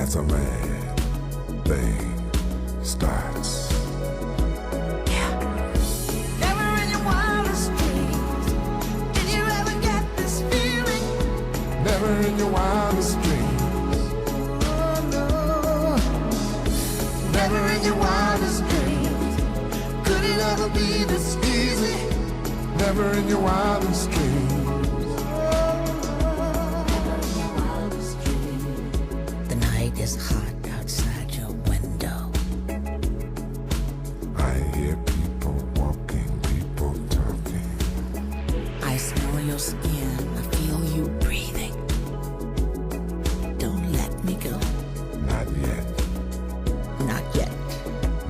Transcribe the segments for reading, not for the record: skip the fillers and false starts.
As a man thing starts. Yeah. Never in your wildest dreams did you ever get this feeling. Never in your wildest dreams. Oh no. Never in your wildest dreams could it ever be this easy. Never in your wildest dreams. It's hot outside your window. I hear people walking, people talking. I smell your skin, I feel you breathing. Don't let me go. Not yet. Not yet.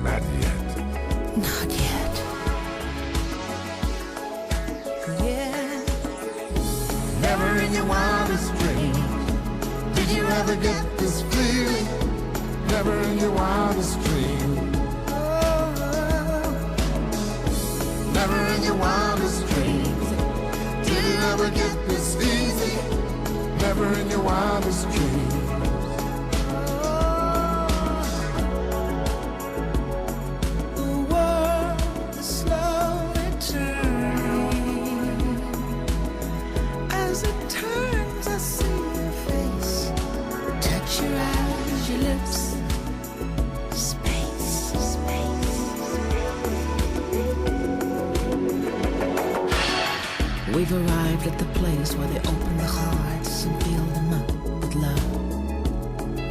Not yet. Not yet. Yeah. Never in your wildest dreams did you ever get this feeling. Never in your wildest dream. Never in your wildest dreams did it ever get this easy. Never in your wildest dreams. The world is slowly turning. As it turns, I see your face. Touch your eyes, your lips. Space, space. We've arrived at the place where they open the hearts and fill them up with love.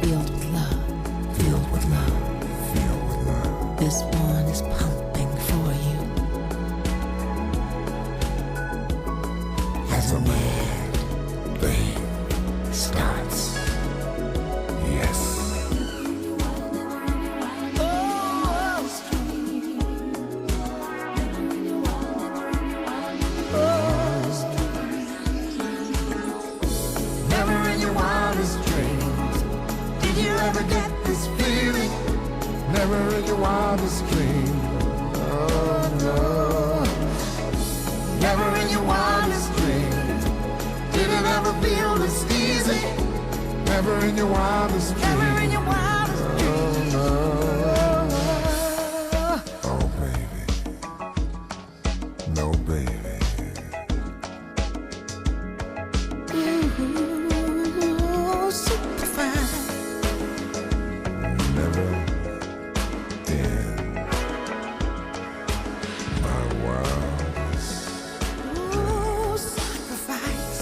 Filled with love. Filled with love. Filled with love. This one is pumping for you. As a man thing starts. Yes. Never in your wildest dreams did you ever get this feeling. Never in your wildest dreams. Oh no. Never in your wildest dreams did it ever feel this easy. Never in your wildest dreams. Never in your wildest dreams. Oh no. Oh baby. No baby. Ooh, super fine. Never in my wildest. Ooh, sacrifice.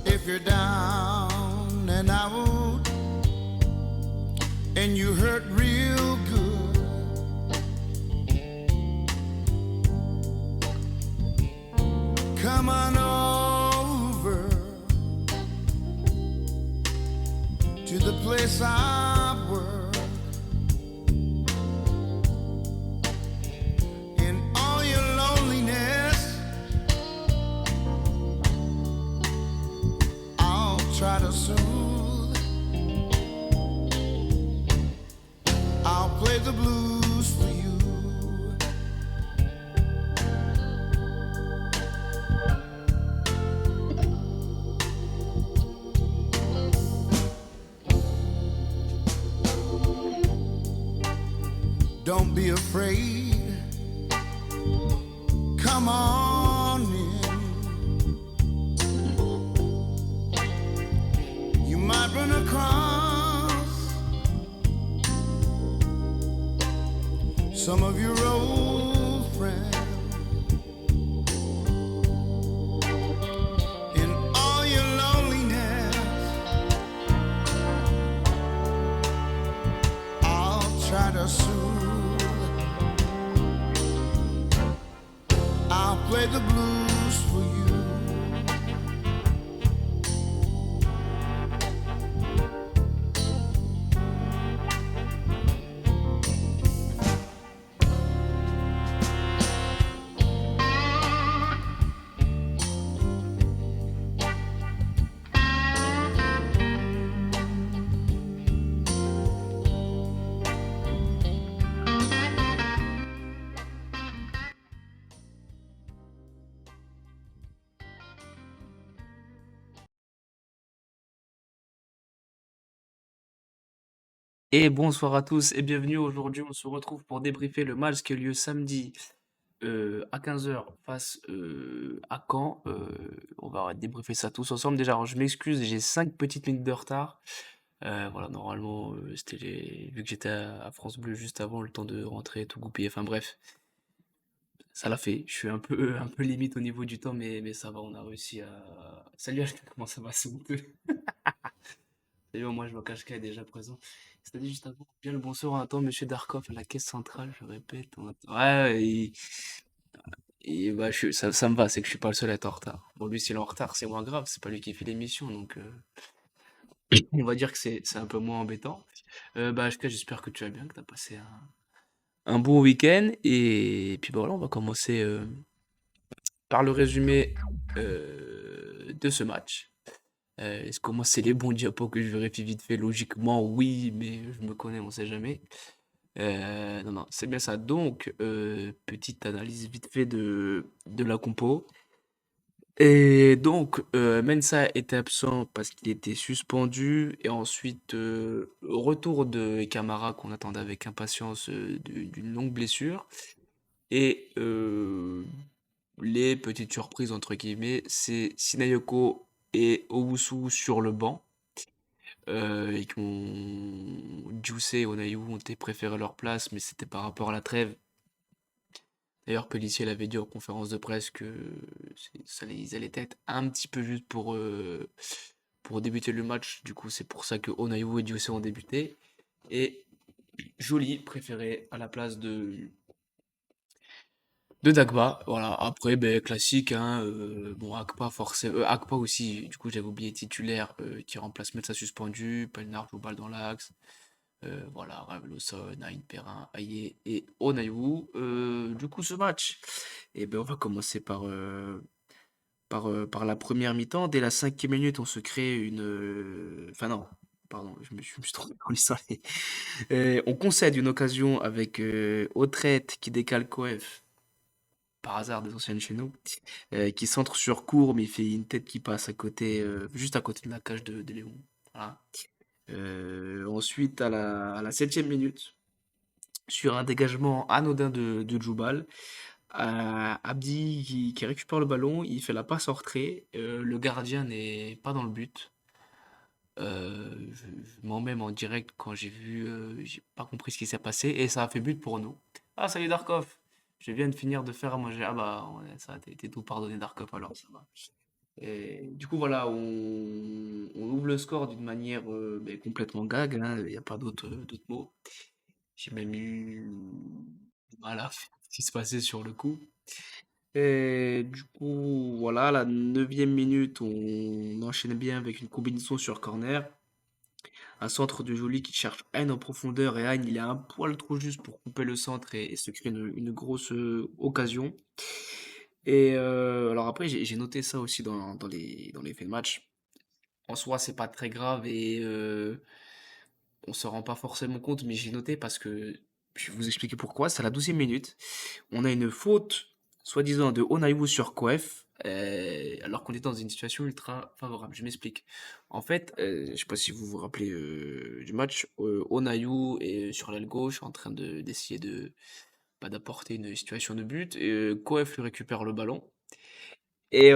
If you're down and out and you hurt real good, come on over to the place I work. In all your loneliness, I'll try to soothe. I'll play the blues for you. Don't be afraid. Come on in. coming across some of your old friends in all your loneliness. I'll try to soothe. I'll play the blues for you. Et bonsoir à tous et bienvenue. Aujourd'hui, on se retrouve pour débriefer le match qui a eu lieu samedi à 15 h face à Caen. On va débriefer ça tous ensemble. Déjà, alors, je m'excuse, j'ai 5 petites minutes de retard. Voilà, normalement, vu que j'étais à France Bleu juste avant, le temps de rentrer, tout goupiller. Enfin bref, ça l'a fait. Je suis un peu limite au niveau du temps, mais ça va, on a réussi à. Salut, Ashka, comment ça va? C'est honteux. D'ailleurs, moi, je vois qu'Ashka est déjà présent. C'est-à-dire juste avant, bien le bonsoir, on attend Monsieur Darkov à la caisse centrale, je répète. Ouais, bah, ça me va, c'est que je suis pas le seul à être en retard. Bon, lui, s'il est en retard, c'est moins grave, c'est pas lui qui fait l'émission, donc on va dire que c'est un peu moins embêtant. Bah, Ashka, j'espère que tu vas bien, que tu as passé un bon week-end. Et puis, bah, voilà, on va commencer par le résumé de ce match. Est-ce que moi c'est les bons diapos que je vérifie vite fait? Logiquement, oui, mais je me connais, on sait jamais. Non, non, c'est bien ça. Donc, petite analyse vite fait de la compo. Et donc, Mensah était absent parce qu'il était suspendu. Et ensuite, retour de Camara qu'on attendait avec impatience d'une longue blessure. Et les petites surprises, entre guillemets, c'est Sinayoko et Owusu sur le banc. Et Juice et Onayu ont été préférés leur place, mais c'était par rapport à la trêve. D'ailleurs, Pellissier l'avait dit en conférence de presse que ils allaient être un petit peu juste pour débuter le match. Du coup, c'est pour ça que Onayu et Juice ont débuté. Et Joly préféré à la place de Dagba. Voilà, après, ben, classique, hein, bon, Akpa, forcément, Akpa aussi, du coup, j'avais oublié titulaire, qui remplace Metsa suspendu, Pelnard joue balle dans l'axe. Voilà, Ravloson, Nain Perrin, Aye et Onayu. Du coup, ce match, et ben, on va commencer par la première mi-temps. Dès la 5e minute, on se crée une. Enfin, non, pardon, je me suis trompé dans l'histoire. On concède une occasion avec Autrette qui décale Coef, par hasard des anciennes chez nous, qui centre sur court, mais il fait une tête qui passe à côté, juste à côté de la cage de Léon. Voilà. Ensuite, à la 7e minute, sur un dégagement anodin de Djoubal, Abdi qui récupère le ballon, il fait la passe en retrait, le gardien n'est pas dans le but. Moi-même en direct, quand j'ai pas compris ce qui s'est passé, et ça a fait but pour nous. Ah, salut Darkov! Je viens de finir de faire à manger. Ah bah, ouais, ça, t'es tout pardonné Darkov alors, ça va. Et du coup, voilà, on ouvre le score d'une manière ben, complètement gag, hein, il n'y a pas d'autres mots. J'ai même eu du mal à faire ce qui se passait sur le coup. Et du coup, voilà, à la 9e minute, on enchaîne bien avec une combinaison sur corner. Un centre de Joly qui cherche Hein en profondeur et Hein, il est un poil trop juste pour couper le centre et se créer une grosse occasion. Et alors après, j'ai noté ça aussi dans les faits de match. En soi, c'est pas très grave et on se rend pas forcément compte, mais j'ai noté parce que je vais vous expliquer pourquoi. C'est à la 12e minute. On a une faute, soi-disant, de Onaïwu sur Coef, alors qu'on est dans une situation ultra favorable. Je m'explique. En fait, je sais pas si vous vous rappelez du match, Onaïwu est sur l'aile gauche en train d'essayer d'apporter une situation de but. Et Coef lui récupère le ballon. Et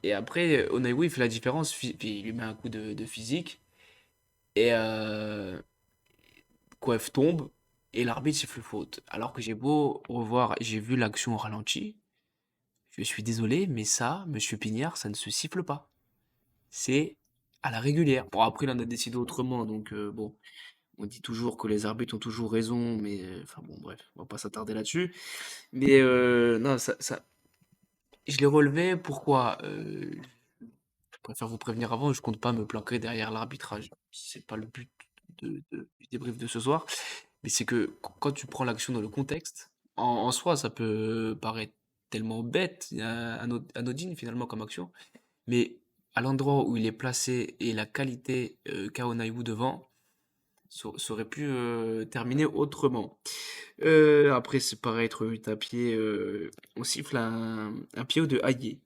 Et après, Onaiwu, il fait la différence. Puis il lui met un coup de physique. Et Coef tombe. Et l'arbitre siffle faute. Alors que j'ai beau revoir, j'ai vu l'action au ralenti. Je suis désolé, mais ça, monsieur Pignard, ça ne se siffle pas. C'est à la régulière. Bon, après, il en a décidé autrement. Donc, bon, on dit toujours que les arbitres ont toujours raison. Mais, enfin, bon, bref, on va pas s'attarder là-dessus. Mais, non, je l'ai relevé. Pourquoi? Je préfère vous prévenir avant, je compte pas me planquer derrière l'arbitrage. C'est pas le but du débrief de ce soir. Mais c'est que quand tu prends l'action dans le contexte, en soi, ça peut paraître tellement bête, anodine finalement comme action. Mais à l'endroit où il est placé et la qualité qu'a Onaiwu devant, ça aurait pu terminer autrement. Après, c'est pareil, être 8 à pied. On siffle un pied de Hayé.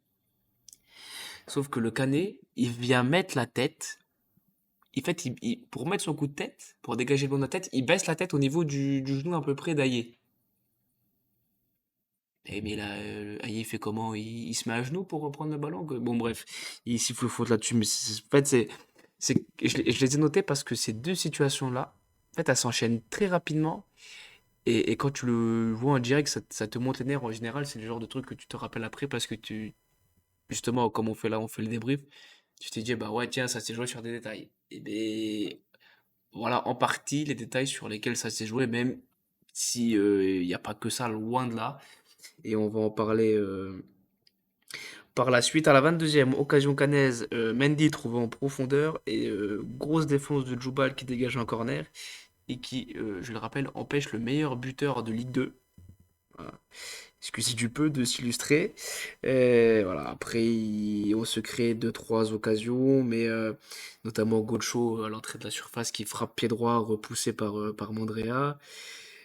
Sauf que le Canet, il vient mettre la tête. En fait, pour mettre son coup de tête, pour dégager le ballon de la tête, il baisse la tête au niveau du genou à peu près d'Aïe. Mais là, Aïe fait comment? Il se met à genoux pour reprendre le ballon? Bon, bref, il siffle faute là-dessus. Mais en fait, je les ai notés parce que ces deux situations-là, en fait, elles s'enchaînent très rapidement. Et quand tu le vois en direct, ça te monte les nerfs. En général, c'est le genre de truc que tu te rappelles après parce que justement, comme on fait là, on fait le débrief. Tu t'es dit, bah ouais, tiens, ça s'est joué sur des détails. Et ben, voilà, en partie, les détails sur lesquels ça s'est joué, même si il n'y a pas que ça, loin de là. Et on va en parler par la suite. À la 22e, occasion canaise, Mendy trouvé en profondeur et grosse défense de Djoubal qui dégage un corner et qui, je le rappelle, empêche le meilleur buteur de Ligue 2. Voilà. Excusez du peu de s'illustrer. Voilà. Après, on se crée deux, trois occasions, mais notamment Gocho à l'entrée de la surface qui frappe pied droit, repoussé par Mandrea.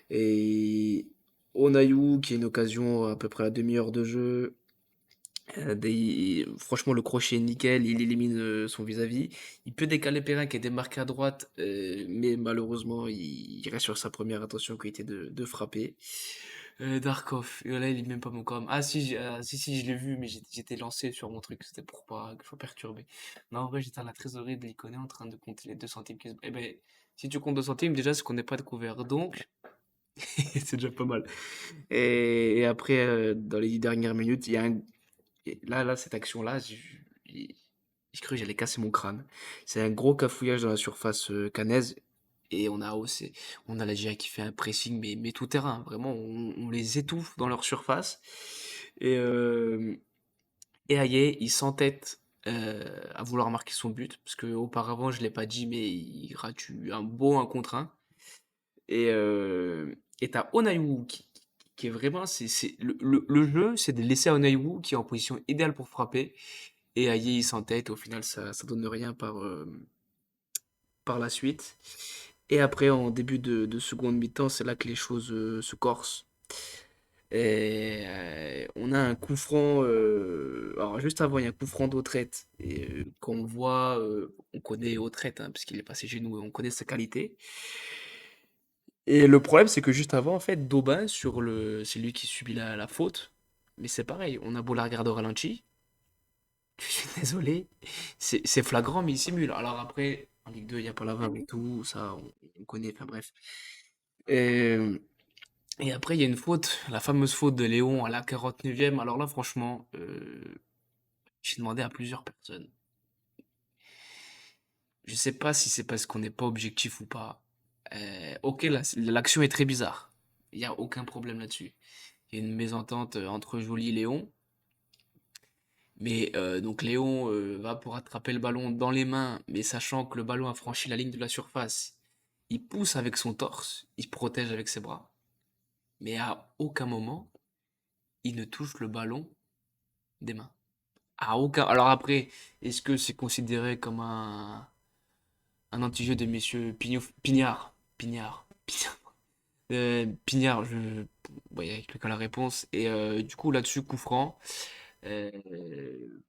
Et Onayu qui a une occasion à peu près à la demi-heure de jeu. Franchement, le crochet est nickel, il élimine son vis-à-vis. Il peut décaler Perrin qui est démarqué à droite, mais malheureusement, il reste sur sa première intention qui était de frapper. Darkov, et là il est même pas mon com. Ah si, si, je l'ai vu, mais j'étais lancé sur mon truc, c'était pour pas que je sois perturbé. Non, en vrai, j'étais à la trésorerie de l'Iconé en train de compter les 2 centimes qui se... Eh ben, si tu comptes 2 centimes, déjà, c'est qu'on n'est pas découvert. Donc, c'est déjà pas mal. Et après, dans les 10 dernières minutes, il y a un... Là, cette action-là, j'ai cru que j'allais casser mon crâne. C'est un gros cafouillage dans la surface canaise. Et on a la GIA qui fait un pressing, mais tout terrain. Vraiment, on les étouffe dans leur surface. Et, euh, et Ayer, il s'entête à vouloir marquer son but. Parce que auparavant, je ne l'ai pas dit, mais il rate un beau 1 contre 1. Et t'as Onaiwu qui est vraiment. Le jeu, c'est de laisser Onaiwu qui est en position idéale pour frapper. Et Ayer, il s'entête. Au final, ça donne rien par la suite. Et après, en début de seconde mi-temps, c'est là que les choses se corsent. Et on a un coup franc. Alors, juste avant, il y a un coup franc d'Autrette. Et quand on voit, on connaît Autrette, hein, parce qu'il est passé chez nous et on connaît sa qualité. Et le problème, c'est que juste avant, en fait, Daubin, c'est lui qui subit la faute. Mais c'est pareil, on a beau la regarder au ralenti. Je suis désolé. C'est flagrant, mais il simule. Alors après, en Ligue 2, il n'y a pas la VAR et tout. Ça, on connaît. Enfin bref. Et, et après, il y a une faute, la fameuse faute de Léon à la 49e. Alors là, franchement, j'ai demandé à plusieurs personnes. Je sais pas si c'est parce qu'on n'est pas objectif ou pas. Ok, l'action est très bizarre. Il n'y a aucun problème là-dessus. Il y a une mésentente entre Joly et Léon. Mais donc Léon va pour attraper le ballon dans les mains, mais sachant que le ballon a franchi la ligne de la surface, il pousse avec son torse, il protège avec ses bras. Mais à aucun moment, il ne touche le ballon des mains. À aucun. Alors après, est-ce que c'est considéré comme un anti-jeu de messieurs Pignard, ouais, il y a quelqu'un la réponse. Et du coup, là-dessus, coup franc. Euh,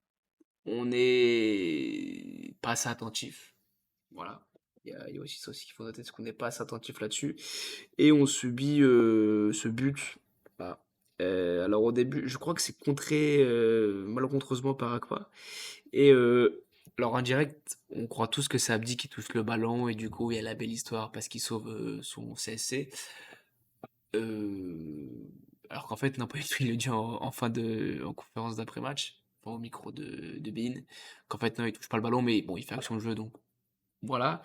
on n'est pas assez attentif. Voilà. Il y a aussi ça aussi qu'il faut noter, c'est qu'on n'est pas assez attentif là-dessus. Et on subit ce but. Voilà. Alors au début, je crois que c'est contré malencontreusement par Aqua. Et alors en direct, on croit tous que c'est Abdi qui touche le ballon et du coup il y a la belle histoire parce qu'il sauve son CSC. Alors qu'en fait, non, pas du tout, il le dit en conférence d'après-match, enfin, au micro de Bein, qu'en fait, non, il touche pas le ballon, mais bon, il fait action de jeu, donc voilà.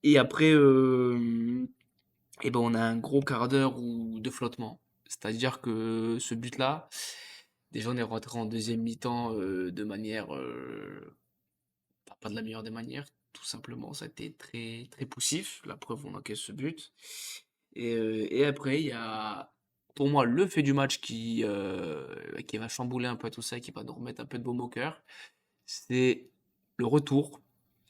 Et après, et ben, on a un gros quart d'heure de flottement. C'est-à-dire que ce but-là, déjà, on est rentré en deuxième mi-temps de manière, pas de la meilleure des manières, tout simplement. Ça a été très, très poussif. La preuve, on encaisse ce but. Et après, il y a, pour moi, le fait du match qui va chambouler un peu tout ça, qui va nous remettre un peu de baume au cœur. C'est le retour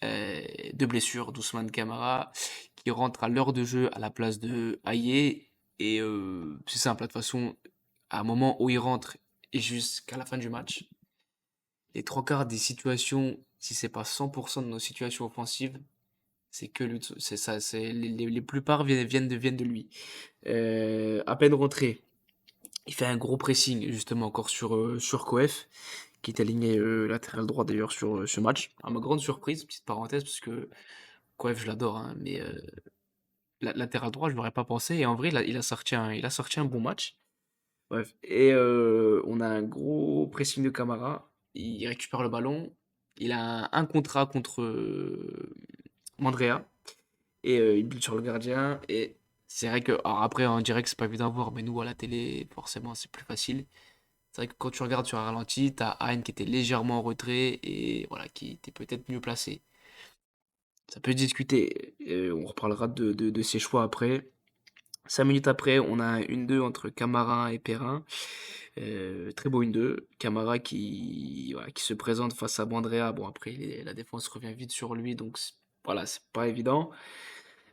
de blessure d'Ousmane Camara, qui rentre à l'heure de jeu à la place de Aïe. Et c'est simple, de toute façon, à un moment où il rentre et jusqu'à la fin du match, les trois quarts des situations, si c'est pas 100% de nos situations offensives, c'est que lui, c'est ça, c'est les plupart viennent de lui. À peine rentré, il fait un gros pressing justement encore sur Coef, qui est aligné latéral droit d'ailleurs sur ce match. À ma grande surprise, petite parenthèse, parce que Coef je l'adore, hein, mais latéral droit je l'aurais pas pensé. Et en vrai il a sorti un bon match. Bref, et on a un gros pressing de Camara. Il récupère le ballon. Il a un contrat contre Mandrea. Et il bute sur le gardien. Et c'est vrai que, alors après, en direct, c'est pas évident à voir, mais nous, à la télé, forcément, c'est plus facile. C'est vrai que quand tu regardes sur un ralenti, t'as Hein qui était légèrement en retrait et voilà, qui était peut-être mieux placé. Ça peut se discuter. On reparlera de ses choix après. 5 minutes après, on a un 1-2 entre Camara et Perrin. Très beau 1-2. Camara voilà, qui se présente face à Bandrea. Bon, après, la défense revient vite sur lui, donc voilà, c'est pas évident.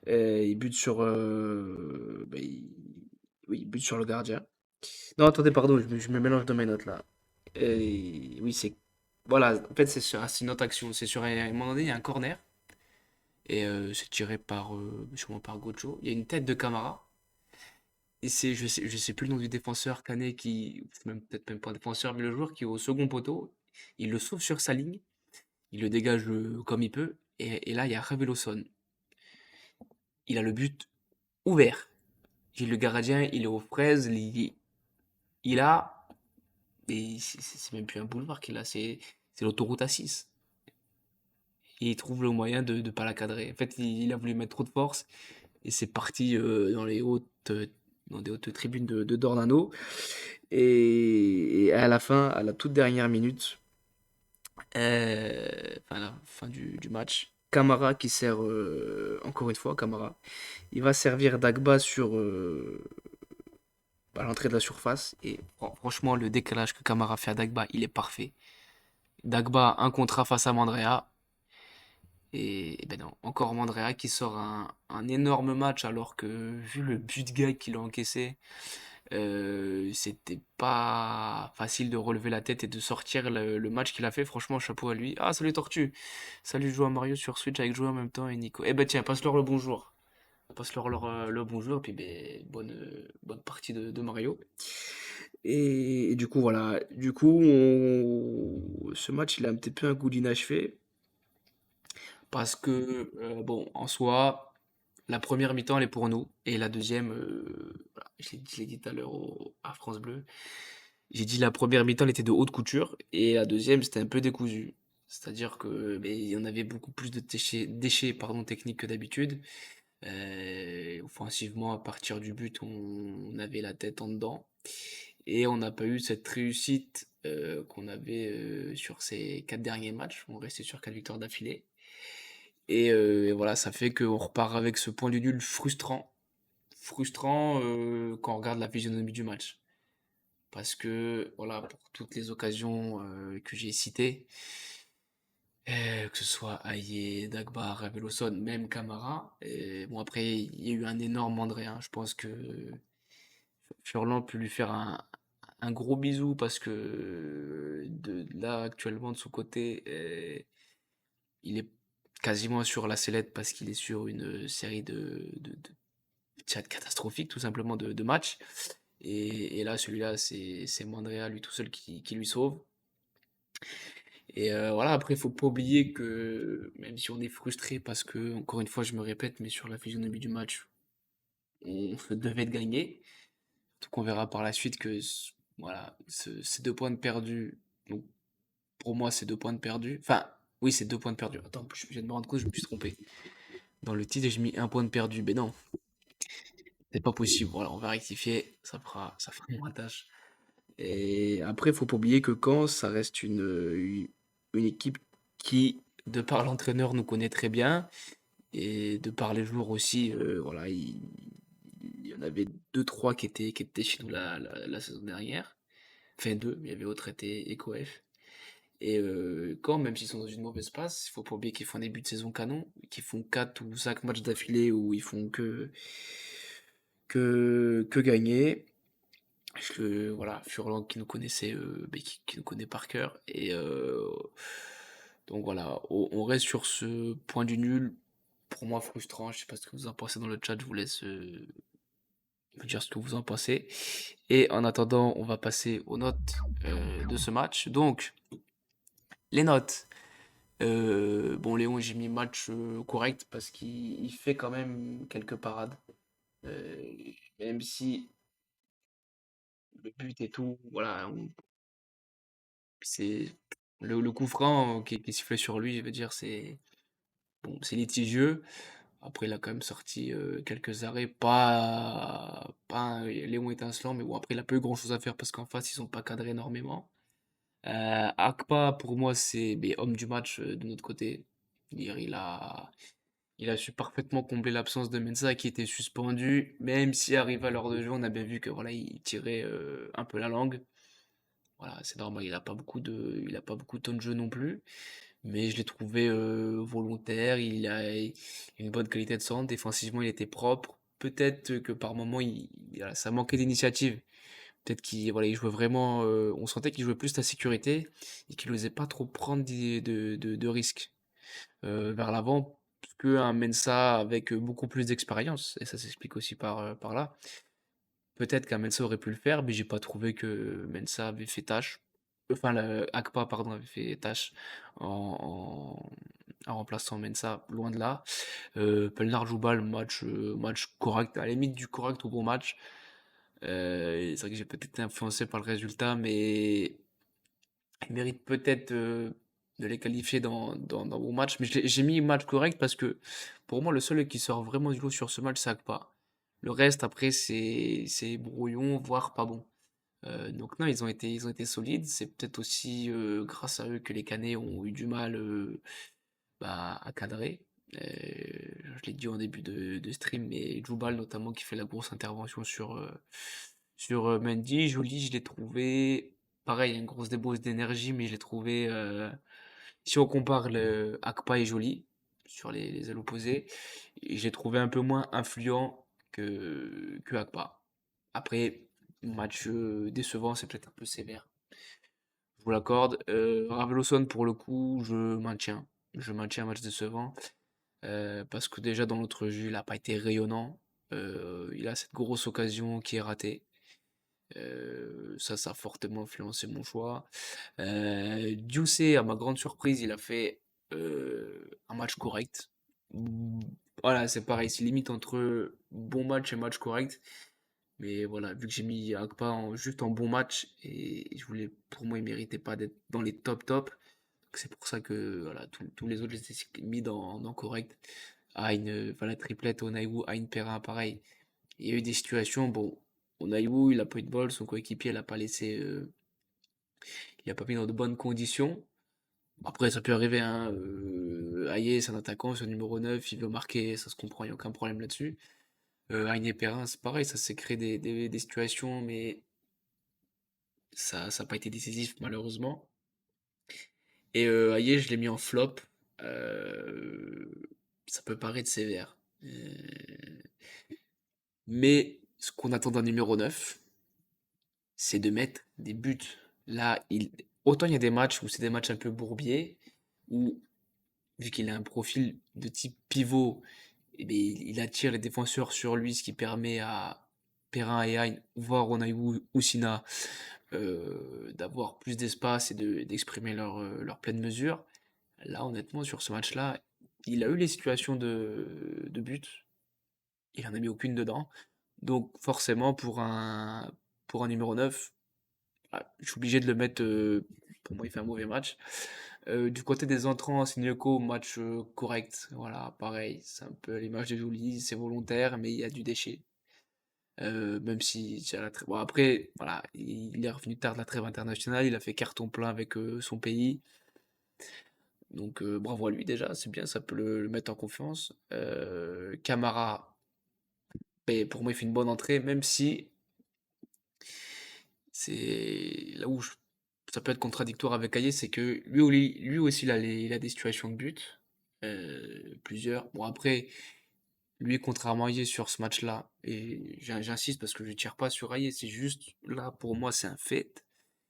Il bute sur, oui, il bute sur le gardien. Non, attendez, pardon, je me mélange de mes notes là. Oui, voilà, en fait, c'est une autre action. C'est sur un moment donné, il y a un corner. Et c'est tiré sûrement par Gojo. Il y a une tête de Camara. Et je sais plus le nom du défenseur Canet c'est peut-être même pas un défenseur, mais le joueur qui est au second poteau. Il le sauve sur sa ligne. Il le dégage comme il peut. Et là, il y a Raveloson. Il a le but ouvert. Le gardien, il est aux fraises. Il a. Et c'est même plus un boulevard qu'il a, c'est l'autoroute A6. Et il trouve le moyen de ne pas la cadrer. En fait, il a voulu mettre trop de force et c'est parti dans des hautes tribunes de Dornano. Et à la fin, à la toute dernière minute, enfin, à la fin du match, Camara qui sert, encore une fois, Camara, il va servir Dagba à l'entrée de la surface. Et franchement, le décalage que Camara fait à Dagba, il est parfait. Dagba, un contrat face à Mandrea. Et ben non, encore Mandrea qui sort un énorme match alors que vu le but gag qu'il a encaissé, c'était pas facile de relever la tête et de sortir le match qu'il a fait. Franchement, chapeau à lui. Ah, salut Tortue! Salut, je joue à Mario sur Switch avec jouer en même temps et Nico. Eh ben tiens, passe-leur le bonjour. Passe-leur le bonjour et puis ben, bonne partie de Mario. Et du coup, voilà. Du coup, ce match, il a un petit peu un goût d'inachevé. Parce que, bon, en soi, la première mi-temps, elle est pour nous. Et la deuxième, voilà, je l'ai dit tout à l'heure à France Bleu. J'ai dit la première mi-temps, elle était de haute couture. Et la deuxième, c'était un peu décousu. C'est-à-dire que ben, il y en avait beaucoup plus de déchets pardon, techniques que d'habitude. Offensivement, à partir du but, on avait la tête en dedans. Et on n'a pas eu cette réussite qu'on avait sur ces 4 derniers matchs. On restait sur 4 victoires d'affilée. Et voilà, ça fait qu'on repart avec ce point de nul frustrant. Frustrant quand on regarde la physionomie du match. Parce que, voilà, pour toutes les occasions que j'ai citées, que ce soit Aïe, Dagba, Raveloson, même Camara. Et bon, après, il y a eu un énorme André, hein. Je pense que Furlan peut lui faire un gros bisou parce que là, actuellement, de son côté, il est quasiment sur la sellette parce qu'il est sur une série de catastrophiques, tout simplement, de matchs. Et là, celui-là, c'est Mandrea, lui tout seul, qui lui sauve. Et voilà, après, il faut pas oublier que même si on est frustré parce que, encore une fois, je me répète, mais sur la physionomie du match, on devait de gagner. Donc on verra par la suite que voilà, ces 2 points de perdus, donc pour moi, c'est 2 points de perdus. Enfin, oui, c'est 2 points de perdus. Attends, je viens de me rendre compte, je me suis trompé. Dans le titre, j'ai mis 1 point de perdu. Mais non, c'est pas possible. Voilà, on va rectifier, ça fera moins tâche. Et après, il faut pas oublier que Caen, ça reste une équipe qui, de par l'entraîneur, nous connaît très bien. Et de par les joueurs aussi, voilà, il y en avait deux, trois qui étaient chez nous la saison dernière. Enfin, deux, il y avait autre été et Coef. Et Caen, même s'ils sont dans une mauvaise passe, il faut pas oublier qu'ils font un début de saison canon, qu'ils font 4 ou 5 matchs d'affilée où ils font que gagner. Parce que voilà, Furlan qui nous connaissait, qui nous connaît par cœur. Et donc voilà, on reste sur ce point du nul. Pour moi, frustrant. Je sais pas ce que vous en pensez dans le chat. Je vous laisse me dire ce que vous en pensez. Et en attendant, on va passer aux notes de ce match. Donc, les notes. Bon, Léon, j'ai mis match correct parce qu'il fait quand même quelques parades. Euh, Même si le but et tout, voilà, c'est le coup franc qui est sifflé sur lui, je veux dire, c'est bon, c'est litigieux. Après, il a quand même sorti quelques arrêts, pas un Léon étincelant, mais bon, après, il a pas eu grand-chose à faire parce qu'en face, ils sont pas cadrés énormément. Akpa, pour moi, c'est ben, homme du match de notre côté. Dire, il a su parfaitement combler l'absence de Mensah qui était suspendu, même si arrivé à l'heure de jeu, on a bien vu que voilà, il tirait un peu la langue. Voilà, c'est normal, il a pas beaucoup de temps de jeu non plus, mais je l'ai trouvé volontaire, il a une bonne qualité de centre, défensivement il était propre. Peut-être que par moment voilà, ça manquait d'initiative. Peut-être qu'il voilà, il jouait vraiment, on sentait qu'il jouait plus la sécurité et qu'il n'osait pas trop prendre de risques vers l'avant, parce qu'un Mensa avec beaucoup plus d'expérience, et ça s'explique aussi par là. Peut-être qu'un Mensa aurait pu le faire, mais j'ai pas trouvé que Mensa avait fait tâche. Enfin, Akpa, pardon, avait fait tâche en, en remplaçant Mensa, loin de là. Pelnar Joubal, match correct, à la limite du correct au bon match. C'est vrai que j'ai peut-être été influencé par le résultat, mais il mérite peut-être de les qualifier dans vos matchs. Mais j'ai mis match correct parce que pour moi, le seul qui sort vraiment du lot sur ce match, c'est Akpa. Le reste, après, c'est brouillon, voire pas bon. Donc non, ils ont été solides. C'est peut-être aussi grâce à eux que les Canets ont eu du mal à cadrer. Je l'ai dit en début de stream, mais Djoubal notamment qui fait la grosse intervention sur Mendy. Jolie, je l'ai trouvé pareil, une grosse débauche d'énergie, mais je l'ai trouvé si on compare le Akpa et Jolie sur les ailes opposées, je l'ai trouvé un peu moins influent que Akpa. Après, match décevant, c'est peut-être un peu sévère. Je vous l'accorde. Raveloson, pour le coup, je maintiens. Je maintiens un match décevant. Parce que déjà dans l'autre jeu, il n'a pas été rayonnant. Il a cette grosse occasion qui est ratée. Ça a fortement influencé mon choix. Dioussé, à ma grande surprise, il a fait un match correct. Mm, Voilà, c'est pareil, c'est limite entre bon match et match correct. Mais voilà, vu que j'ai mis Agba juste en bon match, et pour moi, il méritait pas d'être dans les top. Donc c'est pour ça que voilà, tous les autres, je les ai mis dans correct. Voilà, triplette, Onaïwu, Aïn Perrin, pareil. Il y a eu des situations, bon, Onaïwu, il a pas eu de bol, son coéquipier, il a pas mis dans de bonnes conditions. Après, ça peut arriver, hein. Aïe, c'est un attaquant, c'est un numéro 9, il veut marquer, ça se comprend, il n'y a aucun problème là-dessus. Aïe Perrin, c'est pareil, ça s'est créé des situations, mais ça n'a pas été décisif, malheureusement. Et Aïe, je l'ai mis en flop. Euh, Ça peut paraître sévère. Mais ce qu'on attend d'un numéro 9, c'est de mettre des buts. Là, autant il y a des matchs où c'est des matchs un peu bourbiers, où vu qu'il a un profil de type pivot, eh bien, il attire les défenseurs sur lui, ce qui permet Perrin et Hein, voire Onaïwu ou Sina, d'avoir plus d'espace et d'exprimer leur pleine mesure. Là, honnêtement, sur ce match-là, il a eu les situations de but, il en a mis aucune dedans. Donc forcément, pour un numéro 9, je suis obligé de le mettre. Pour moi, il fait un mauvais match. Du côté des entrants, Sinioko, match correct. Voilà, pareil, c'est un peu à l'image de Jolie, c'est volontaire, mais il y a du déchet. Même si bon, après, voilà, il est revenu tard de la trêve internationale, il a fait carton plein avec son pays. Donc bravo à lui déjà, c'est bien, ça peut le mettre en confiance. Camara, ben, pour moi, il fait une bonne entrée, même si c'est là où ça peut être contradictoire avec Aïe, c'est que lui aussi, il a des situations de but, plusieurs. Bon, après, lui, contrairement à Aïe sur ce match-là, et j'insiste parce que je ne tire pas sur Aïe, c'est juste, là, pour moi, c'est un fait.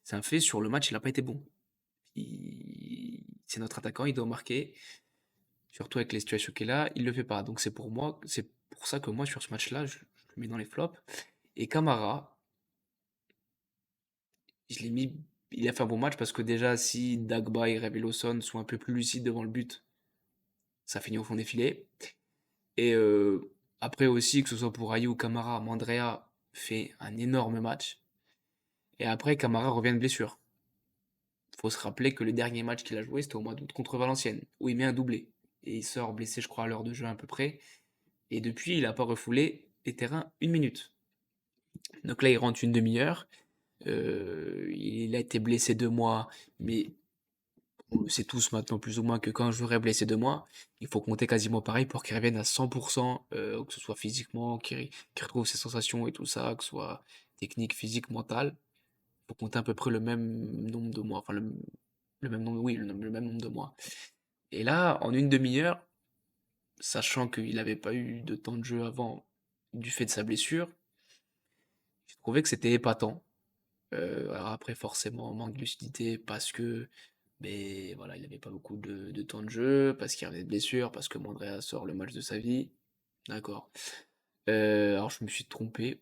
C'est un fait, sur le match, il n'a pas été bon. C'est notre attaquant, il doit marquer, surtout avec les situations qu'il a, il le fait pas. Donc c'est pour ça que moi, sur ce match-là, je le mets dans les flops. Et Camara, je l'ai mis, il a fait un bon match parce que déjà, si Dagba et Reveloson sont un peu plus lucides devant le but, ça finit au fond des filets. Et après aussi, que ce soit pour Ayou ou Camara, Mandrea fait un énorme match. Et après, Camara revient de blessure. Faut se rappeler que le dernier match qu'il a joué, c'était au mois d'août contre Valenciennes, où il met un doublé. Et il sort blessé, je crois, à l'heure de jeu à peu près. Et depuis, il n'a pas refoulé les terrains une minute. Donc là, il rentre une demi-heure. Il a été blessé 2 mois, mais on le sait tous maintenant plus ou moins que quand un joueur est blessé 2 mois, il faut compter quasiment pareil pour qu'il revienne à 100%, que ce soit physiquement, qu'il retrouve ses sensations et tout ça, que ce soit technique, physique, mental. Il faut compter à peu près le même nombre de mois. Enfin, le même nombre, oui, le même nombre de mois. Et là, en une demi-heure, sachant qu'il n'avait pas eu de temps de jeu avant du fait de sa blessure, j'ai trouvé que c'était épatant. Alors après, forcément, manque de lucidité parce que, mais voilà, il n'avait pas beaucoup de temps de jeu, parce qu'il revenait de blessure, parce que Mandrea sort le match de sa vie. D'accord. Alors je me suis trompé.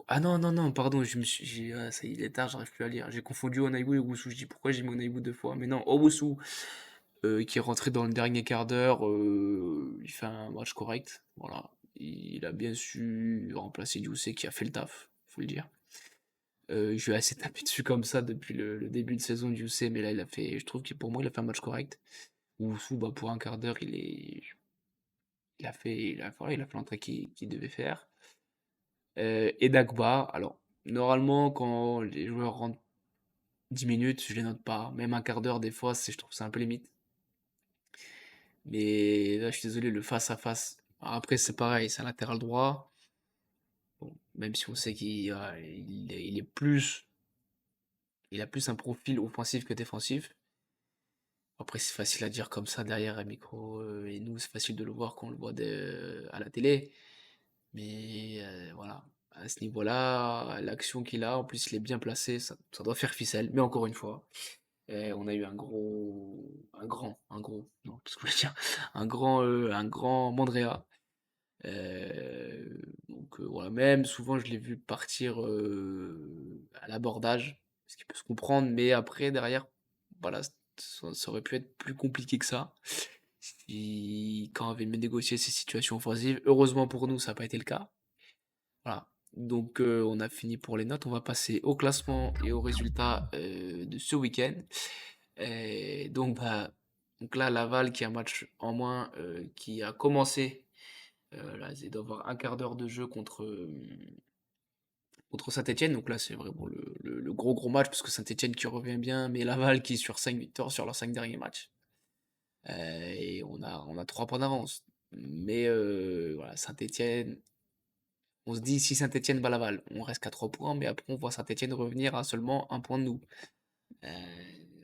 Ah non, non, non, pardon, ah, ça y est, il est tard, j'arrive plus à lire. J'ai confondu Onaibu et Owusu. Je dis pourquoi j'ai mis Onaibu 2 fois. Mais non, Owusu, qui est rentré dans le dernier quart d'heure, il fait un match correct. Voilà. Il a bien su remplacer Youssé qui a fait le taf, faut le dire. Je vais assez taper dessus comme ça depuis le début de saison de Youssé, mais là je trouve que pour moi il a fait un match correct. Owusu, bah, pour un quart d'heure, voilà, il a fait l'entrée qu'il devait faire. Et Dagba, alors normalement quand les joueurs rentrent 10 minutes, je les note pas. Même un quart d'heure des fois, je trouve ça un peu limite. Mais là, je suis désolé, le face à face. Après, c'est pareil, c'est un latéral droit. Bon, même si on sait il est plus, il a plus un profil offensif que défensif. Après, c'est facile à dire comme ça derrière un micro, et nous, c'est facile de le voir quand on le voit à la télé. Mais voilà, à ce niveau-là, l'action qu'il a, en plus, il est bien placé, ça doit faire ficelle. Mais encore une fois, on a eu non, qu'est-ce que je voulais dire? Un grand Mandrea. Donc voilà, même souvent je l'ai vu partir à l'abordage, ce qui peut se comprendre, mais après derrière, voilà, ça aurait pu être plus compliqué que ça. Quand on avait mieux négocié ces situations offensives, heureusement pour nous, ça n'a pas été le cas. Voilà. Donc on a fini pour les notes, on va passer au classement et aux résultats de ce week-end. Donc là, Laval qui a un match en moins, qui a commencé. Là, ils doivent avoir un quart d'heure de jeu contre Saint-Etienne. Donc là, c'est vraiment le gros match, parce que Saint-Etienne qui revient bien, mais Laval qui est sur 5 victoires sur leurs 5 derniers matchs. Et on a 3 points d'avance. Mais voilà, Saint-Etienne, on se dit si Saint-Etienne bat Laval, on reste qu'à 3 points, mais après on voit Saint-Etienne revenir à seulement un point de nous.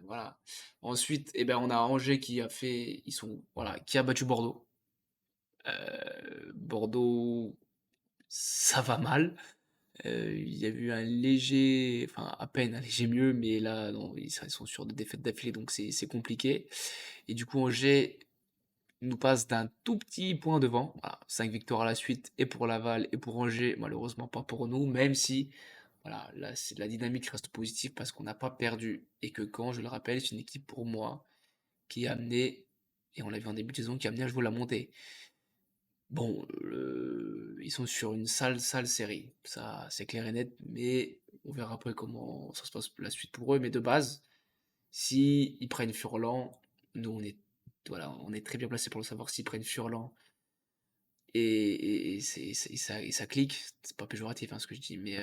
Voilà. Ensuite, eh ben, on a Angers qui a battu Bordeaux. Bordeaux, ça va mal. Il y a eu un léger, enfin à peine un léger mieux, mais là, non, ils sont sur des défaites d'affilée, donc c'est compliqué. Et du coup, Angers nous passe d'un tout petit point devant. Voilà, 5 victoires à la suite, et pour Laval et pour Angers, malheureusement pas pour nous, même si voilà, là, la dynamique reste positive parce qu'on n'a pas perdu. Et que quand, je le rappelle, c'est une équipe pour moi qui a amené, et on l'a vu en début de saison, qui a amené à jouer la montée. Bon, ils sont sur une sale série, ça c'est clair et net, mais on verra après comment ça se passe la suite pour eux. Mais de base, si ils prennent Furlan, nous voilà, on est très bien placé pour le savoir. S'ils prennent Furlan et ça clique, c'est pas péjoratif hein, ce que je dis, mais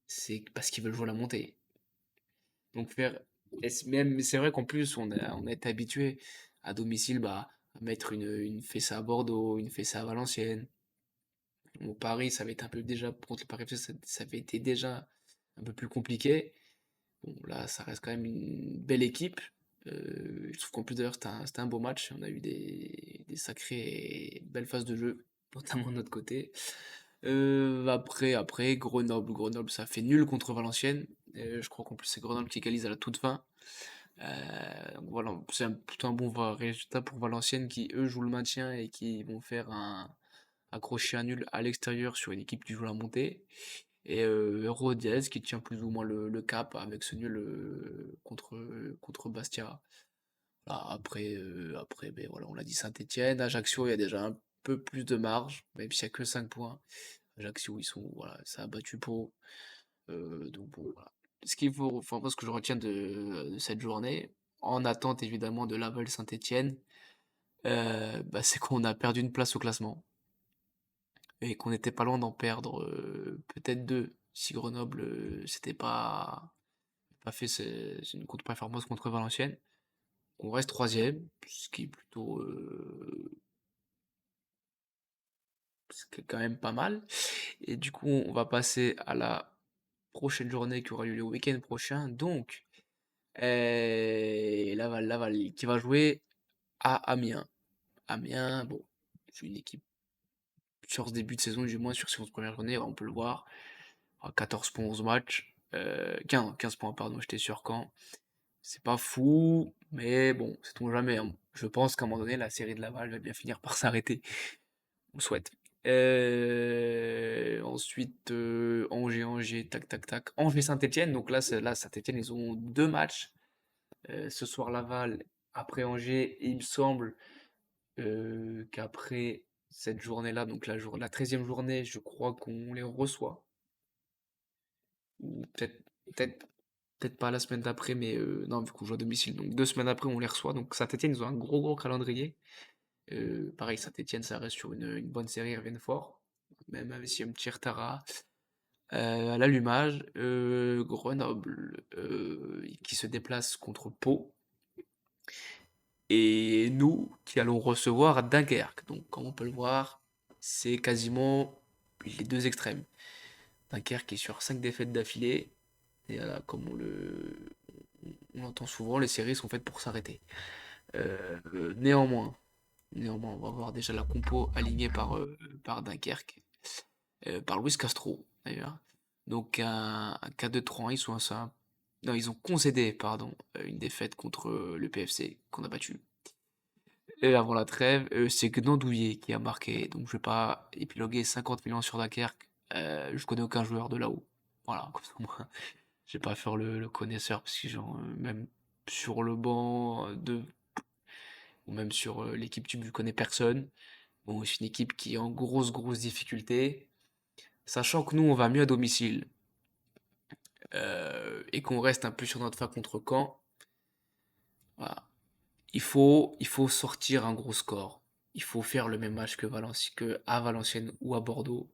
c'est parce qu'ils veulent jouer la montée. Donc faire, même c'est vrai qu'en plus on a été habitué à domicile bah, à mettre une fessée à Bordeaux, une fessée à Valenciennes. Au Paris, ça avait été un peu déjà, contre le Paris FC, ça avait été déjà un peu plus compliqué. Bon, là, ça reste quand même une belle équipe. Je trouve qu'en plus d'ailleurs, c'était un beau match. On a eu des sacrées belles phases de jeu, notamment de notre côté. Après, Grenoble, ça fait nul contre Valenciennes. Je crois qu'en plus, c'est Grenoble qui égalise à la toute fin. Donc voilà, c'est plutôt un bon résultat pour Valenciennes qui, eux, jouent le maintien et qui vont faire accrocher un nul à l'extérieur sur une équipe qui joue la montée. Et Rodez qui tient plus ou moins le cap avec ce nul contre Bastia. Voilà, après ben, voilà, on l'a dit Saint-Etienne, Ajaccio, il y a déjà un peu plus de marge, même s'il n'y a que 5 points. Ajaccio, voilà, ça a battu Pau. Donc bon, voilà. Ce qu'il faut, enfin, moi, ce que je retiens de cette journée, en attente évidemment de Laval Saint-Etienne, bah, c'est qu'on a perdu une place au classement et qu'on n'était pas loin d'en perdre peut-être deux si Grenoble s'était pas fait une contre-performance contre Valenciennes. On reste troisième, ce qui est quand même pas mal. Et du coup, on va passer à la prochaine journée qui aura lieu le week-end prochain. Donc, Laval, qui va jouer à Amiens. Amiens, bon, c'est une équipe sur ce début de saison, du moins sur cette première journée, on peut le voir. 14 points, 11 matchs. 15 points, pardon, j'étais sur Caen. C'est pas fou, mais bon, sait-on jamais, hein. Je pense qu'à un moment donné, la série de Laval va bien finir par s'arrêter. On le souhaite. Ensuite, Angers, tac, tac, tac. Angers-Saint-Etienne, donc là, Saint-Etienne, ils ont deux matchs. Ce soir, Laval, après Angers, et il me semble qu'après cette journée-là, donc la 13e journée, je crois qu'on les reçoit. Ou peut-être peut-être pas la semaine d'après, mais non, vu qu'on joue à domicile. Donc 2 semaines après, on les reçoit. Donc Saint-Etienne, ils ont un gros calendrier. Pareil, Saint-Etienne, ça reste sur une bonne série, ils reviennent fort. Même s'il y a un petit retard à l'allumage. Grenoble, qui se déplace contre Pau. Et nous, qui allons recevoir Dunkerque. Donc, comme on peut le voir, c'est quasiment les deux extrêmes. Dunkerque est sur 5 défaites d'affilée. Et comme on l'entend souvent, les séries sont faites pour s'arrêter. Néanmoins, on va voir déjà la compo alignée par Dunkerque, par Luis Castro d'ailleurs. Donc un 4-2-3-1, non, ils ont concédé, pardon, une défaite contre le PFC qu'on a battu. Et avant la trêve, c'est Gnandouillet qui a marqué. Donc je vais pas épiloguer 50 millions sur Dunkerque. Je connais aucun joueur de là-haut. Voilà, comme ça moi, je vais pas faire le connaisseur parce que genre, même sur le banc ou même sur l'équipe type, je connais personne. Bon, c'est une équipe qui est en grosse difficulté. Sachant que nous, on va mieux à domicile et qu'on reste un peu sur notre fin contre Caen, voilà. Il faut sortir un gros score. Il faut faire le même match que à Valenciennes ou à Bordeaux,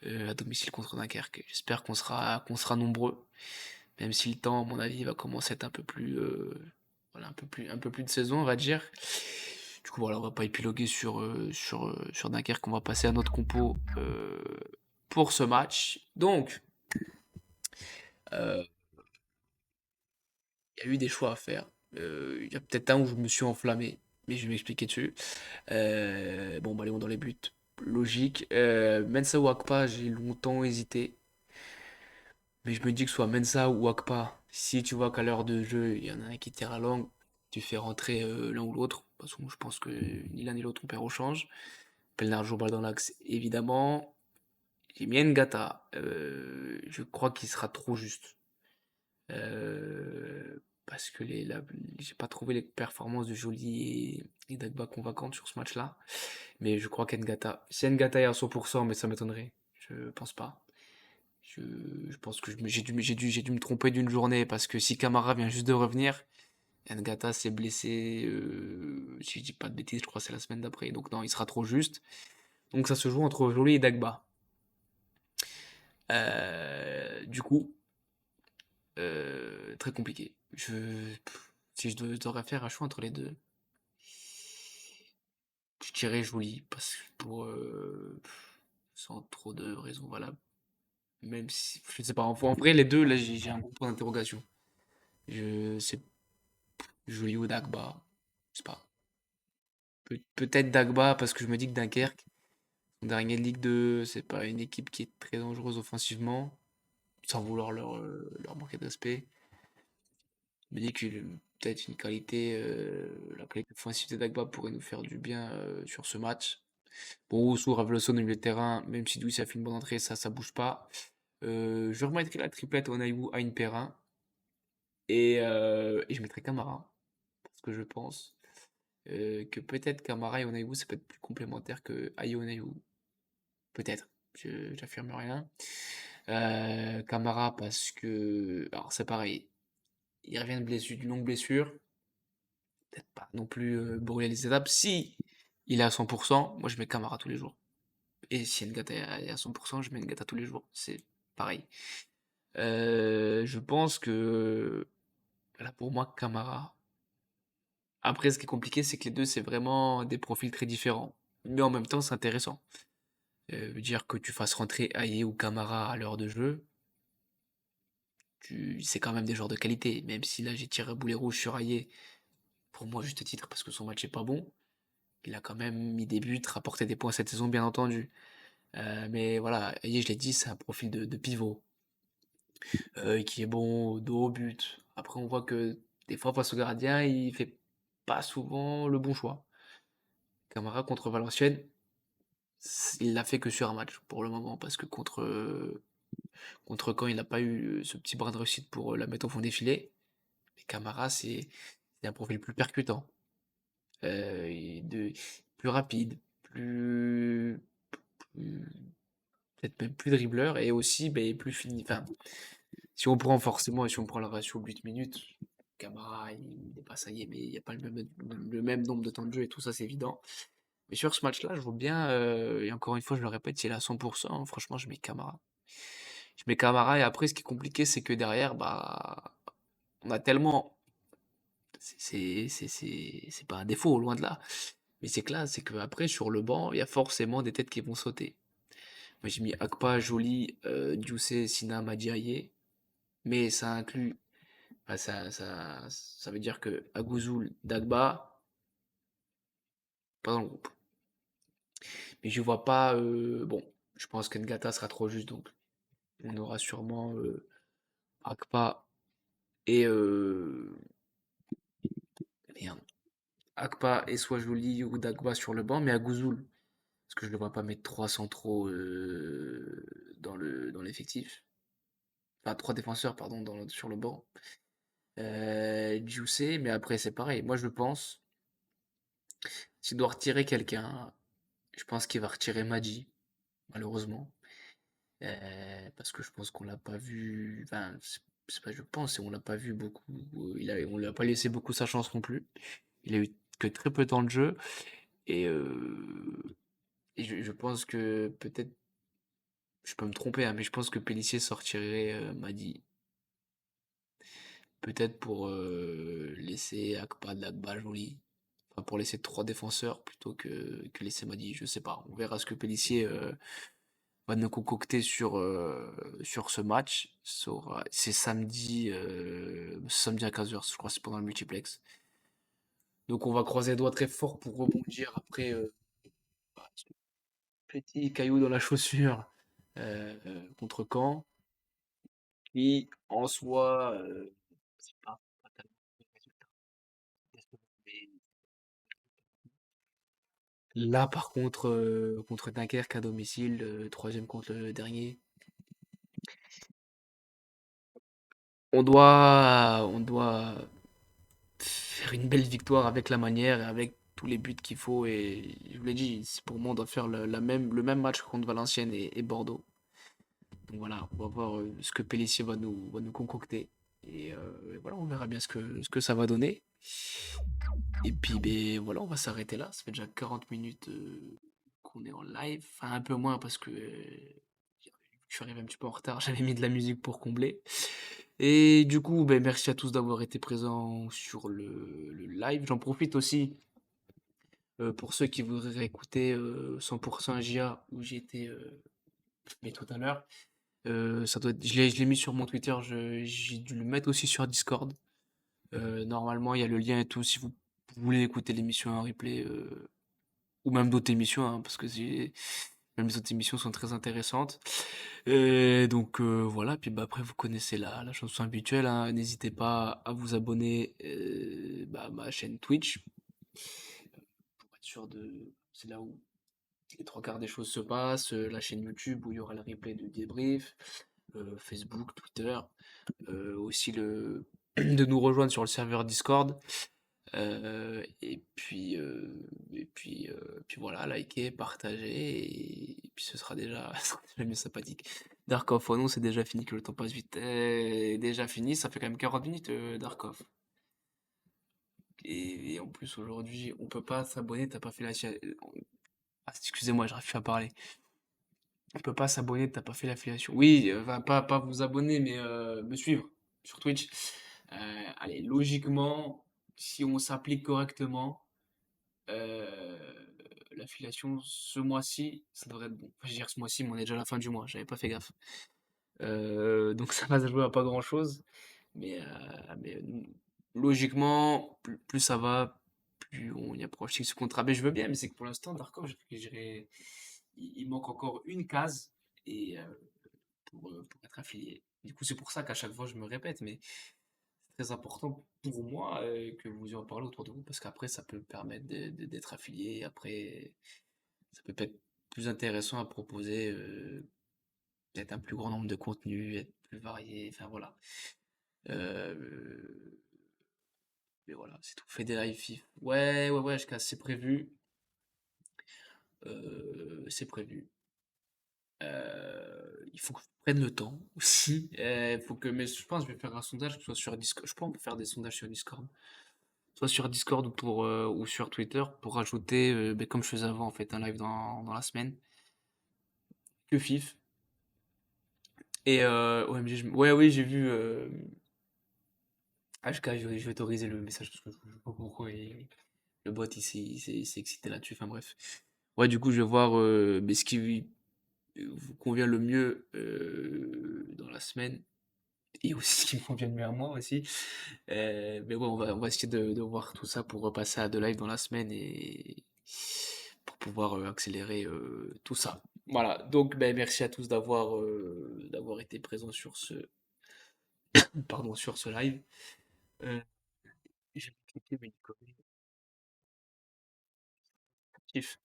à domicile contre Dunkerque. J'espère qu'on sera nombreux, même si le temps, à mon avis, va commencer à être un peu plus, voilà, un peu plus de saison, on va dire. Du coup, voilà, on va pas épiloguer sur Dunkerque, on va passer à notre compo pour ce match. Donc, euh, il y a eu des choix à faire. Il y a peut-être un où je me suis enflammé, mais je vais m'expliquer dessus. Bon, bah, allons dans les buts. Logique. Mensa ou Akpa, j'ai longtemps hésité. Mais je me dis que ce soit Mensa ou Akpa, si tu vois qu'à l'heure de jeu, il y en a un qui tire à l'angle, tu fais rentrer l'un ou l'autre. De toute façon, je pense que ni l'un ni l'autre on perd au change. Pelnard joue balle dans l'axe, évidemment. J'ai mis Ngata. Je crois qu'il sera trop juste. Parce que j'ai pas trouvé les performances de Joly et Dagba convaincantes sur ce match-là. Mais je crois qu'Ngata. Si Ngata est à 100%, mais ça m'étonnerait. Je pense pas. Je, je pense que j'ai dû me tromper d'une journée parce que si Camara vient juste de revenir, Ngata s'est blessé. Si je dis pas de bêtises, je crois que c'est la semaine d'après. Donc non, il sera trop juste. Donc ça se joue entre Joly et Dagba. Du coup, très compliqué. Si devrais faire un choix entre les deux, je dirais Joly parce que sans trop de raisons valables. Même si, je sais pas, en vrai, les deux, là, j'ai un gros point d'interrogation. Je sais, Joly ou Dagba, je sais pas. Peut-être Dagba parce que je me dis que Dunkerque, en dernier de Ligue 2, c'est pas une équipe qui est très dangereuse offensivement, sans vouloir leur manquer de respect. Je me dis que peut-être la qualité offensive de Dagba pourrait nous faire du bien sur ce match. Bon, Oussou, Ravloson au milieu de terrain, même si Douy a fait une bonne entrée, ça bouge pas. Je remettrai la triplette Onaïwu à une Perrin et je mettrai Camara parce que je pense que peut-être Camara et Onaïwu ça peut être plus complémentaire que Ayo Onaïwu. Peut-être, j'affirme rien. Camara parce que, alors c'est pareil, il revient de blessure, d'une longue blessure, peut-être pas non plus brûler les étapes. Si il est à 100%, moi je mets Camara tous les jours. Et si Ngata est à 100%, je mets Ngata tous les jours. C'est pareil. Je pense que là pour moi Camara. Après, ce qui est compliqué, c'est que les deux, c'est vraiment des profils très différents. Mais en même temps, c'est intéressant. Dire que tu fasses rentrer Aye ou Camara à l'heure de jeu, c'est quand même des joueurs de qualité. Même si là, j'ai tiré boulet rouge sur Aye, pour moi, juste titre, parce que son match est pas bon. Il a quand même mis des buts, rapporté des points cette saison, bien entendu. Mais voilà, Aye, je l'ai dit, c'est un profil de pivot. Qui est bon au dos, au but. Après, on voit que des fois, face au gardien, il fait pas souvent le bon choix. Camara contre Valenciennes, il l'a fait que sur un match pour le moment, parce que contre Caen, il n'a pas eu ce petit brin de réussite pour la mettre au fond des filets. Mais Camara, c'est un profil plus percutant, plus rapide, plus- peut-être même plus dribbleur et aussi ben, plus fini. Enfin, si on prend la ratio but minutes, Camara, il dépasse ça y est, mais il n'y a pas le même nombre de temps de jeu et tout ça, c'est évident. Mais sur ce match-là, je vois bien, et encore une fois, je le répète, s'il est à 100%, franchement, je mets Camara. Je mets Camara et après, ce qui est compliqué, c'est que derrière, bah, on a tellement. C'est pas un défaut, loin de là. Mais c'est que là, c'est qu'après, sur le banc, il y a forcément des têtes qui vont sauter. Moi, j'ai mis Akpa, Joly, Dioussé, Sina, Madiaye. Mais ça inclut. Bah, ça veut dire que Agouzoul, Dagba, pas dans le groupe. Mais je vois pas. Bon, je pense qu'Ngata sera trop juste, donc on aura sûrement Akpa et. Merde. Akpa et soit Joly ou Dagba sur le banc, mais Agouzoul, parce que je ne le vois pas mettre trois centraux dans l'effectif. Enfin, trois défenseurs, pardon, sur le banc. Djussé, mais après c'est pareil. Moi je pense, s'il doit retirer quelqu'un, je pense qu'il va retirer Madji, malheureusement. Parce que je pense qu'on l'a pas vu. Enfin, c'est pas je pense, c'est on l'a pas vu beaucoup. On lui a pas laissé beaucoup sa chance non plus. Il a eu que très peu de temps de jeu. Et, je pense que peut-être, je peux me tromper, hein, mais je pense que Pélissier sortirait Madi. Peut-être pour laisser Akpa, Dagba, Joly. Enfin, pour laisser trois défenseurs plutôt que laisser Madi. Je sais pas. On verra ce que Pélissier va nous concocter sur ce match. C'est samedi à 15h, je crois, c'est pendant le multiplex. Donc on va croiser les doigts très fort pour rebondir après ce petit caillou dans la chaussure contre Caen. Qui, en soi, c'est pas tellement le résultat décevant, mais Là, par contre, contre Dunkerque à domicile, troisième contre le dernier, on doit faire une belle victoire avec la manière et avec tous les buts qu'il faut. Et je vous l'ai dit, pour moi, on doit faire le même match contre Valenciennes et Bordeaux. Donc voilà, on va voir ce que Pélissier va nous concocter. Et voilà, on verra bien ce que ça va donner. Et puis, ben, voilà, on va s'arrêter là. Ça fait déjà 40 minutes qu'on est en live. Enfin, un peu moins parce que je suis arrivé un petit peu en retard. J'avais mis de la musique pour combler. Et du coup, ben, merci à tous d'avoir été présents sur le live. J'en profite aussi pour ceux qui voudraient écouter 100% JA où j'ai été mais tout à l'heure. Ça doit être, je l'ai mis sur mon Twitter. J'ai dû le mettre aussi sur Discord. Normalement, il y a le lien et tout si vous voulez écouter l'émission en replay. Ou même d'autres émissions, hein, parce que même les autres émissions sont très intéressantes. Et donc voilà, puis bah, après vous connaissez la chanson habituelle, hein. N'hésitez pas à vous abonner à ma chaîne Twitch pour être sûr de... C'est là où les trois quarts des choses se passent, la chaîne YouTube où il y aura le replay de débrief, Facebook, Twitter, aussi de nous rejoindre sur le serveur Discord. Et puis voilà, likez, partagez, et puis ce sera déjà, ce sera déjà mieux sympathique. Dark Off, oh non, c'est déjà fini, que le temps passe vite. Déjà fini, ça fait quand même 40 minutes, Dark Off. Et en plus, aujourd'hui, on peut pas s'abonner, t'as pas fait la... Ah, excusez-moi, j'arrive plus à parler. On peut pas s'abonner, t'as pas fait l'affiliation. Oui, enfin, pas vous abonner, mais me suivre sur Twitch. Allez, logiquement, si on s'applique correctement, euh, l'affiliation ce mois-ci, ça devrait être bon. Enfin, je veux dire ce mois-ci, mais on est déjà à la fin du mois, j'avais pas fait gaffe. Donc ça va se jouer à pas grand-chose. Mais logiquement, plus ça va, plus on y approche ce contrat. Mais je veux bien, mais c'est que pour l'instant, Darkov, il manque encore une case et pour être affilié. Du coup, c'est pour ça qu'à chaque fois, je me répète, mais c'est très important pour moi que vous en parlez autour de vous, parce qu'après, ça peut permettre d'être affilié. Après, ça peut être plus intéressant à proposer, peut-être un plus grand nombre de contenus, être plus varié, enfin voilà. Euh, mais voilà, c'est tout. Fait des live FIFA. Ouais, ouais, ouais, c'est prévu. C'est prévu. Il faut que je prenne le temps aussi. Mais je pense que je vais faire un sondage, que ce soit sur Discord. Je pense qu'on peut faire des sondages sur Discord. Soit sur Discord ou sur Twitter pour ajouter, comme je faisais avant, en fait, un live dans la semaine. Que FIF. Et OMG, ouais, oui, j'ai vu. HK, je vais autoriser le message parce que je sais pas pourquoi le bot il s'est excité là-dessus. Enfin bref. Ouais, du coup, je vais voir ce qui vous convient le mieux dans la semaine et aussi ce qui me convient le mieux à moi aussi. Mais bon, on va essayer de voir tout ça pour repasser à deux lives dans la semaine et pour pouvoir accélérer tout ça. Voilà, donc ben, merci à tous d'avoir été présents sur ce live. Euh, j'ai cliqué, mais Kiff.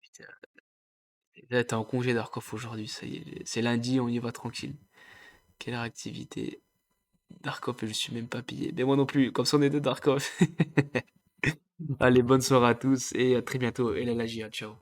Putain, là, t'es en congé Darkoff aujourd'hui, ça y est. C'est lundi, on y va tranquille. Quelle activité. Darkoff, je suis même pas pillé. Mais moi non plus, comme ça on est deux Darkoff. Allez, bonne soirée à tous et à très bientôt. Et la Gia, ciao.